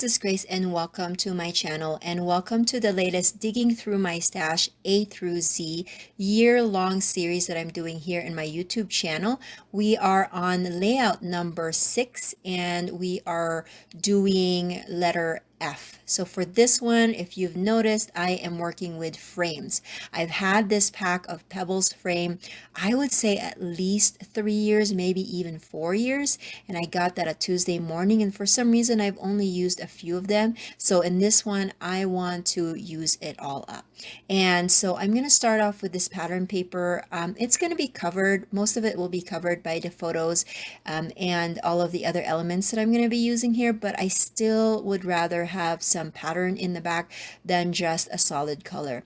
is Grace and welcome to my channel and welcome to the latest Digging Through My Stash A through Z year-long series that I'm doing here in my YouTube channel. We are on layout number 6 and we are doing letter F. So for this one, if you've noticed, I am working with frames. I've had this pack of Pebbles frame, I would say at least 3 years, maybe even 4 years. And I got that a Tuesday morning. And for some reason, I've only used a few of them. So in this one, I want to use it all up. And so I'm going to start off with this pattern paper. It's going to be covered. Most of it will be covered by the photos and all of the other elements that I'm going to be using here. But I still would rather have some pattern in the back than just a solid color.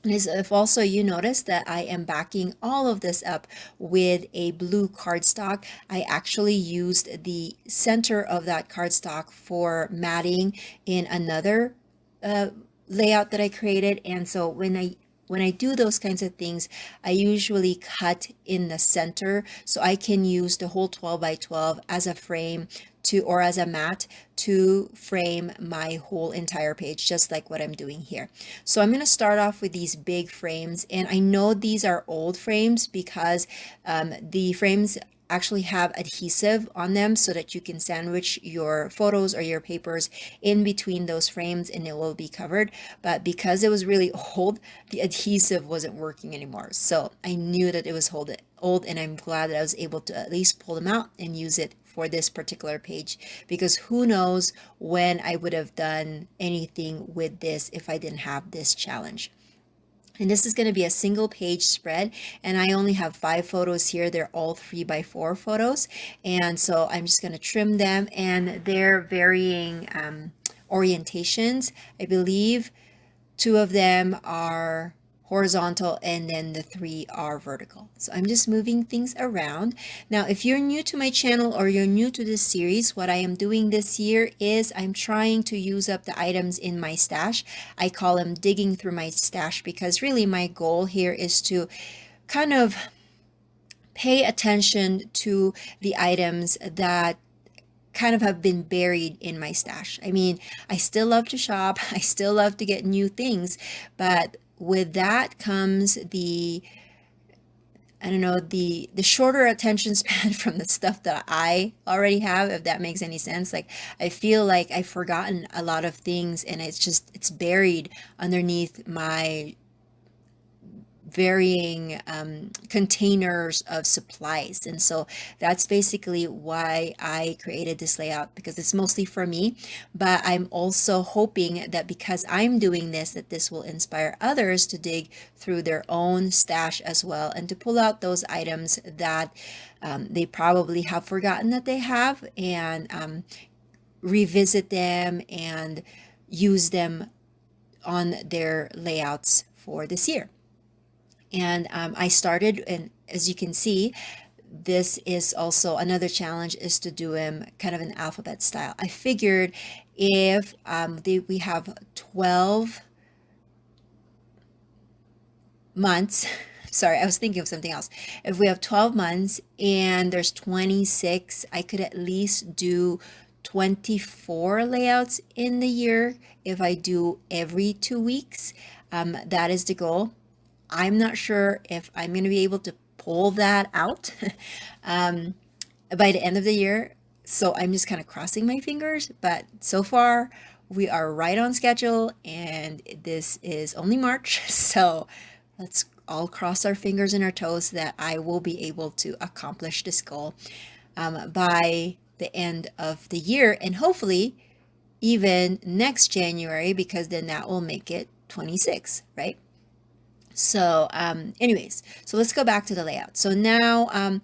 And if also you notice that I am backing all of this up with a blue cardstock, I actually used the center of that cardstock for matting in another layout that I created. And so when I do those kinds of things, I usually cut in the center so I can use the whole 12 by 12 as a frame or as a mat to frame my whole entire page, just like what I'm doing here. So I'm going to start off with these big frames, and I know these are old frames because the frames actually have adhesive on them so that you can sandwich your photos or your papers in between those frames and it will be covered. But because it was really old, the adhesive wasn't working anymore. So I knew that it was old, and I'm glad that I was able to at least pull them out and use it for this particular page, because who knows when I would have done anything with this if I didn't have this challenge. And this is going to be a single page spread, and I only have 5 photos here. They're all 3 by 4 photos, and so I'm just going to trim them, and they're varying orientations. I believe 2 of them are horizontal and then the 3 are vertical. So I'm just moving things around. Now, if you're new to my channel or you're new to this series, what I am doing this year is I'm trying to use up the items in my stash. I call them digging through my stash because really my goal here is to kind of pay attention to the items that kind of have been buried in my stash. I mean, I still love to shop, I still love to get new things, but with that comes the I don't know, the shorter attention span from the stuff that I already have, if that makes any sense. Like I feel like I've forgotten a lot of things and it's buried underneath my varying containers of supplies. And so that's basically why I created this layout, because it's mostly for me, but I'm also hoping that because I'm doing this, that this will inspire others to dig through their own stash as well and to pull out those items that they probably have forgotten that they have, and revisit them and use them on their layouts for this year. And I started, and as you can see, this is also another challenge, is to do them kind of an alphabet style. I figured if we have 12 months, sorry, I was thinking of something else. If we have 12 months and there's 26, I could at least do 24 layouts in the year if I do every 2 weeks. That is the goal. I'm not sure if I'm going to be able to pull that out by the end of the year. So I'm just kind of crossing my fingers. But so far, we are right on schedule, and this is only March. So let's all cross our fingers and our toes that I will be able to accomplish this goal by the end of the year, and hopefully even next January, because then that will make it 26, right? So anyways, so let's go back to the layout. So now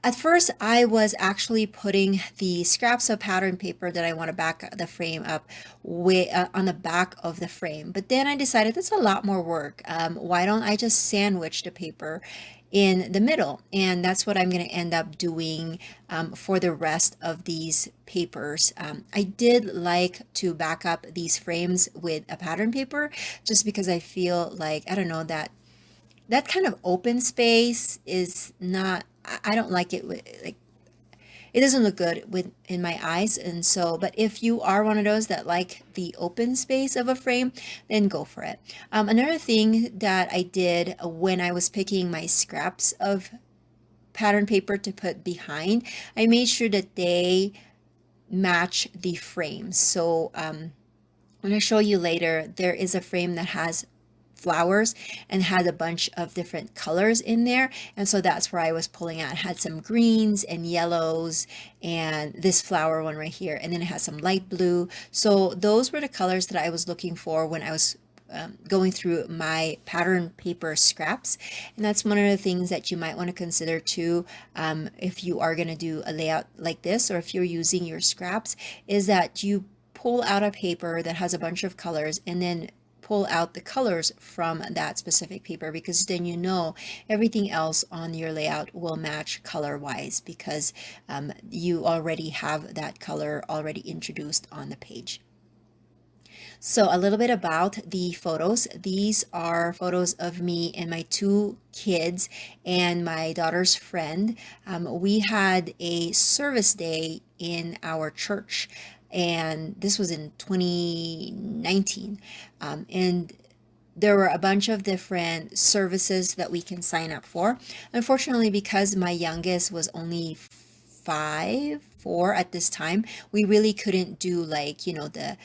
at first I was actually putting the scraps of pattern paper that I want to back the frame up with, on the back of the frame. But then I decided that's a lot more work. Why don't I just sandwich the paper in the middle? And that's what I'm going to end up doing for the rest of these papers. I did like to back up these frames with a pattern paper just because I feel like, I don't know, that kind of open space is not, I don't like it. Like it doesn't look good with in my eyes. And so, but if you are one of those that like the open space of a frame, then go for it. Another thing that I did when I was picking my scraps of pattern paper to put behind, I made sure that they match the frames. So I'm going to show you later, there is a frame that has flowers and had a bunch of different colors in there, and so that's where I was pulling out. It had some greens and yellows and this flower one right here, and then it has some light blue. So those were the colors that I was looking for when I was going through my pattern paper scraps. And that's one of the things that you might want to consider too, if you are going to do a layout like this, or if you're using your scraps, is that you pull out a paper that has a bunch of colors and then pull out the colors from that specific paper, because then you know everything else on your layout will match color wise, because you already have that color already introduced on the page. So a little bit about the photos. These are photos of me and my two kids and my daughter's friend. We had a service day in our church, and this was in 2019. And there were a bunch of different services that we can sign up for. Unfortunately, because my youngest was only 4 at this time, we really couldn't do, like, the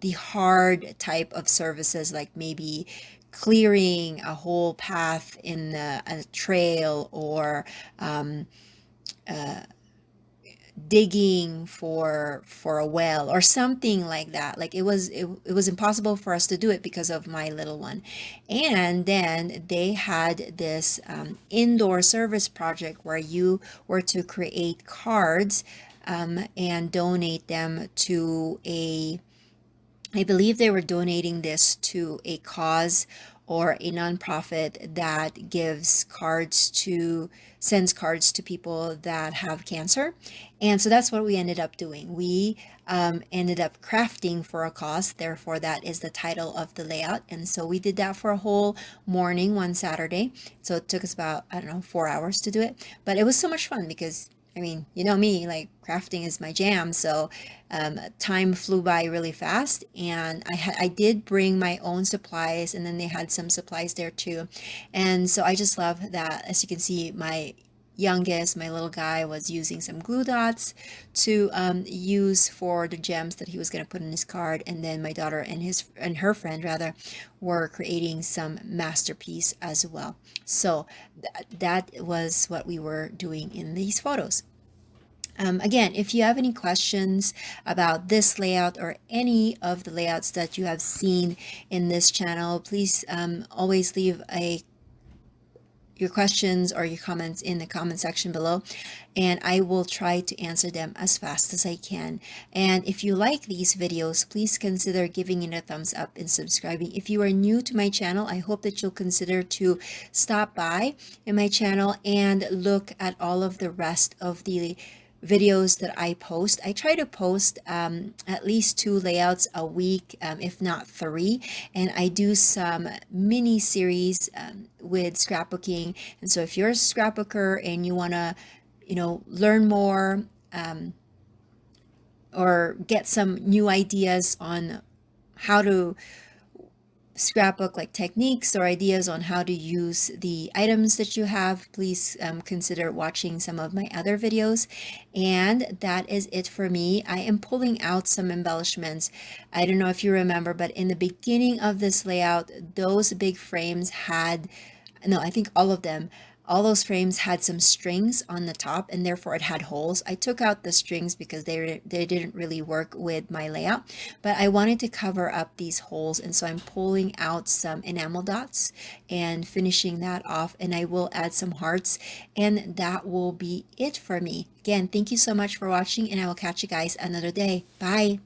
the hard type of services, like maybe clearing a whole path in a trail, or digging for a well or something like that. Like it was impossible for us to do it because of my little one. And then they had this indoor service project where you were to create cards and donate them to I believe they were donating this to a cause or a nonprofit that sends cards to people that have cancer. And so that's what we ended up doing. We ended up crafting for a cause, therefore, that is the title of the layout. And so we did that for a whole morning one Saturday. So it took us about, I don't know, 4 hours to do it. But it was so much fun because, I mean, you know me, like crafting is my jam. So time flew by really fast, and I did bring my own supplies, and then they had some supplies there too. And so I just love that. As you can see, my youngest, my little guy, was using some glue dots to use for the gems that he was going to put in his card, and then my daughter and her friend rather were creating some masterpiece as well. So that was what we were doing in these photos. Again, if you have any questions about this layout or any of the layouts that you have seen in this channel, please always leave your questions or your comments in the comment section below, and I will try to answer them as fast as I can. And if you like these videos, please consider giving it a thumbs up and subscribing. If you are new to my channel, I hope that you'll consider to stop by in my channel and look at all of the rest of the videos that I post. I try to post at least 2 layouts a week, if not 3, and I do some mini series with scrapbooking. And so if you're a scrapbooker and you want to, learn more or get some new ideas on how to scrapbook, like techniques or ideas on how to use the items that you have, please consider watching some of my other videos. And that is it for me. I am pulling out some embellishments. I don't know if you remember, but in the beginning of this layout, those big frames had, no, I think all those frames had some strings on the top, and therefore it had holes. I took out the strings because they didn't really work with my layout, but I wanted to cover up these holes, and so I'm pulling out some enamel dots and finishing that off, and I will add some hearts, and that will be it for me. Again, thank you so much for watching, and I will catch you guys another day. Bye.